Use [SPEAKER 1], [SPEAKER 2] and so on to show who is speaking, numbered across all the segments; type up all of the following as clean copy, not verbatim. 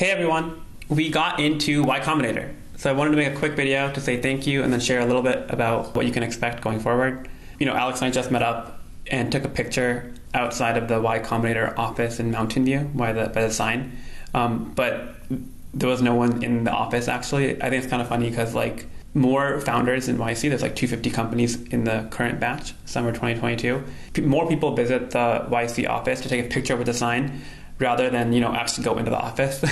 [SPEAKER 1] Hey everyone, we got into Y Combinator. So I wanted to make a quick video to say thank you and then share a little bit about what you can expect going forward. Alex and I just met up and took a picture outside of the Y Combinator office in Mountain View by the sign. But there was no one in the office actually. I think it's kind of funny because more founders in YC, there's 250 companies in the current batch, summer 2022. More people visit the YC office to take a picture with the sign rather than actually go into the office.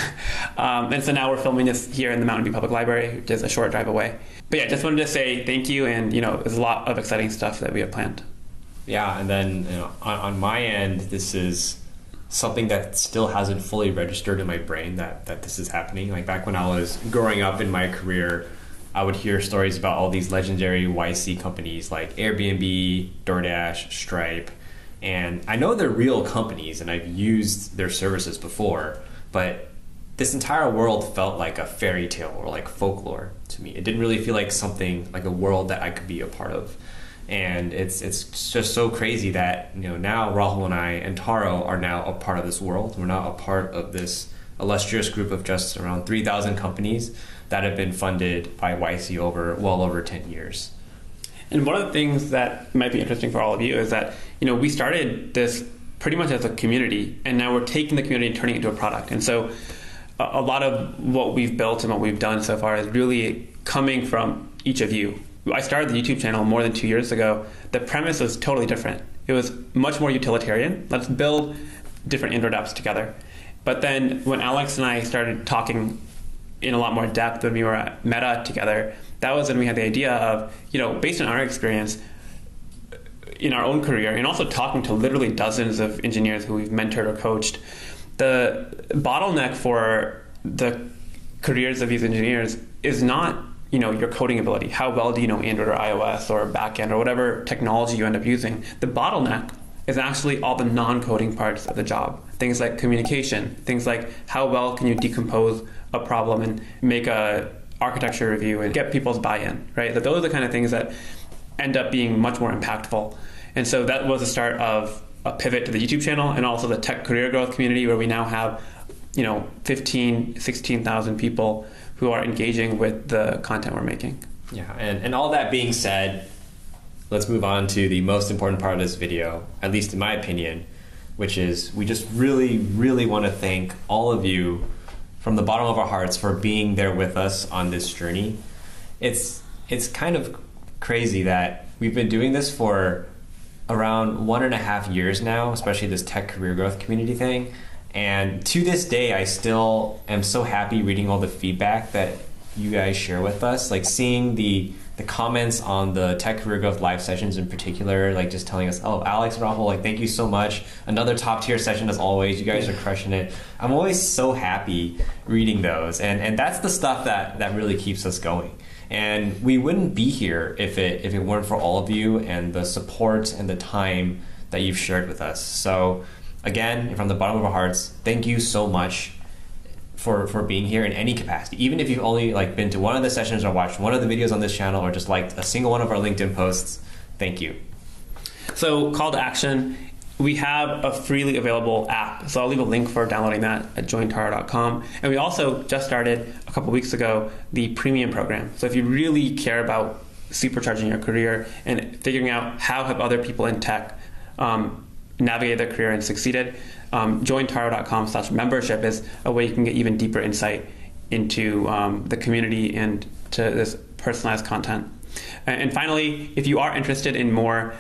[SPEAKER 1] And so now we're filming this here in the Mountain View Public Library, which is a short drive away. But yeah, just wanted to say thank you, and there's a lot of exciting stuff that we have planned.
[SPEAKER 2] Yeah, and then on my end, this is something that still hasn't fully registered in my brain that this is happening. Like back when I was growing up in my career, I would hear stories about all these legendary YC companies like Airbnb, DoorDash, Stripe. And I know they're real companies and I've used their services before, but this entire world felt like a fairy tale or like folklore to me. It didn't really feel like something like a world that I could be a part of. And it's just so crazy that now Rahul and I and Taro are now a part of this world. We're now a part of this illustrious group of just around 3,000 companies that have been funded by YC well over 10 years.
[SPEAKER 1] And one of the things that might be interesting for all of you is that, we started this pretty much as a community, and now we're taking the community and turning it into a product. And so a lot of what we've built and what we've done so far is really coming from each of you. I started the YouTube channel more than 2 years ago. The premise was totally different. It was much more utilitarian. Let's build different Android apps together. But then when Alex and I started talking in a lot more depth when we were at Meta together, that was when we had the idea of, based on our experience in our own career and also talking to literally dozens of engineers who we've mentored or coached, the bottleneck for the careers of these engineers is not, your coding ability. How well do you know Android or iOS or backend or whatever technology you end up using? The bottleneck is actually all the non-coding parts of the job. Things like communication, things like how well can you decompose a problem and make a architecture review and get people's buy-in, right? Those are the kind of things that end up being much more impactful. And so that was the start of a pivot to the YouTube channel and also the tech career growth community, where we now have 16,000 people who are engaging with the content we're making.
[SPEAKER 2] Yeah, and all that being said, let's move on to the most important part of this video, at least in my opinion, which is we just really, really want to thank all of you from the bottom of our hearts for being there with us on this journey. It's kind of crazy that we've been doing this for around 1.5 years now, especially this tech career growth community thing. And to this day, I still am so happy reading all the feedback that you guys share with us, like seeing the comments on the tech career growth live sessions in particular, like just telling us, oh, Alex and Rahul, thank you so much. Another top tier session as always. You guys are crushing it. I'm always so happy reading those. And that's the stuff that really keeps us going. And we wouldn't be here if it weren't for all of you and the support and the time that you've shared with us. So again, from the bottom of our hearts, thank you so much for being here in any capacity. Even if you've only been to one of the sessions or watched one of the videos on this channel or just liked a single one of our LinkedIn posts, thank you.
[SPEAKER 1] So call to action, we have a freely available app. So I'll leave a link for downloading that at jointaro.com. And we also just started a couple weeks ago the premium program. So if you really care about supercharging your career and figuring out how have other people in tech navigated their career and succeeded, jointaro.com/membership is a way you can get even deeper insight into the community and to this personalized content. And finally, if you are interested in more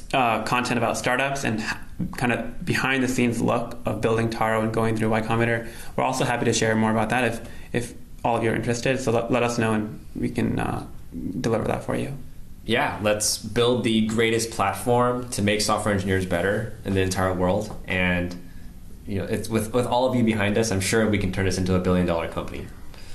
[SPEAKER 1] content about startups and kind of behind the scenes look of building Taro and going through Y Combinator, we're also happy to share more about that if all of you are interested. So let us know and we can deliver that for you.
[SPEAKER 2] Yeah, let's build the greatest platform to make software engineers better in the entire world. And it's with all of you behind us, I'm sure we can turn this into $1 billion company.